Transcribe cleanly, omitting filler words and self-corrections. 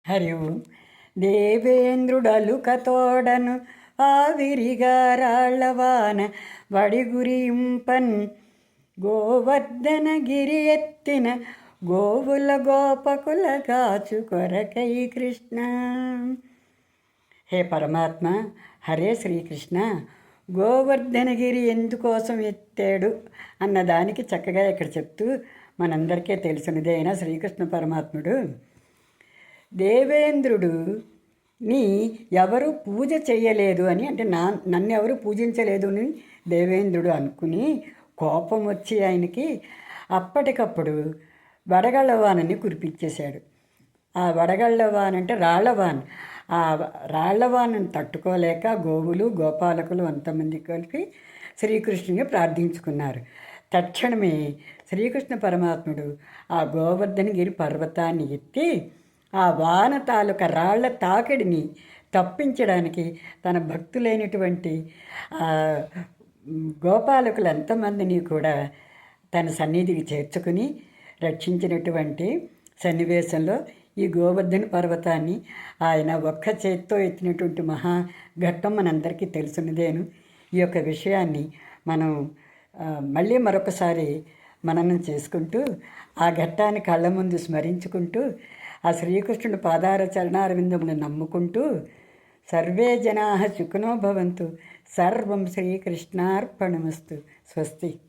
హరి ఓం. దేవేంద్రుడలుకతోడను ఆవిరిగా రాళ్ళవాన వడిగురింపన్ గోవర్ధనగిరి ఎత్తిన గోవుల గోపకుల కాచు కొరకై కృష్ణ. హే పరమాత్మ, హరే శ్రీకృష్ణ, గోవర్ధనగిరి ఎందుకోసం ఎత్తాడు అన్నదానికి చక్కగా ఇక్కడ చెప్తూ మనందరికీ తెలిసినదే అయినా శ్రీకృష్ణ పరమాత్ముడు దేవేంద్రుడు నీ ఎవరు పూజ చేయలేదు అని, అంటే నన్ను ఎవరు పూజించలేదు అని దేవేంద్రుడు అనుకుని కోపం వచ్చి ఆయనకి అప్పటికప్పుడు వడగళ్ళవానని కురిపించేశాడు. ఆ వడగళ్ళవాన్ అంటే రాళ్లవాన్. ఆ రాళ్లవానని తట్టుకోలేక గోవులు గోపాలకులు అంతమంది కలిపి శ్రీకృష్ణుని ప్రార్థించుకున్నారు. తక్షణమే శ్రీకృష్ణ పరమాత్ముడు ఆ గోవర్ధనగిరి పర్వతాన్ని ఎత్తి ఆ వాన తాలూకా రాళ్ల తాకిడిని తప్పించడానికి తన భక్తులైనటువంటి గోపాలకులు ఎంతమందిని కూడా తన సన్నిధికి చేర్చుకుని రక్షించినటువంటి సన్నివేశంలో ఈ గోవర్ధన పర్వతాన్ని ఆయన ఒక్క చేత్తో ఎత్తినటువంటి మహాఘట్టం మనందరికీ తెలుసున్నదేను. ఈ యొక్క విషయాన్ని మనం మళ్ళీ మరొకసారి మననం చేసుకుంటూ ఆ ఘట్టాన్ని కళ్ళ ముందు స్మరించుకుంటూ ఆ శ్రీకృష్ణుడు పాదార చరణార విందములను నమ్ముకుంటూ సర్వే జనా సుఖినో భవంతు. సర్వం శ్రీకృష్ణార్పణమస్తు. స్వస్తి.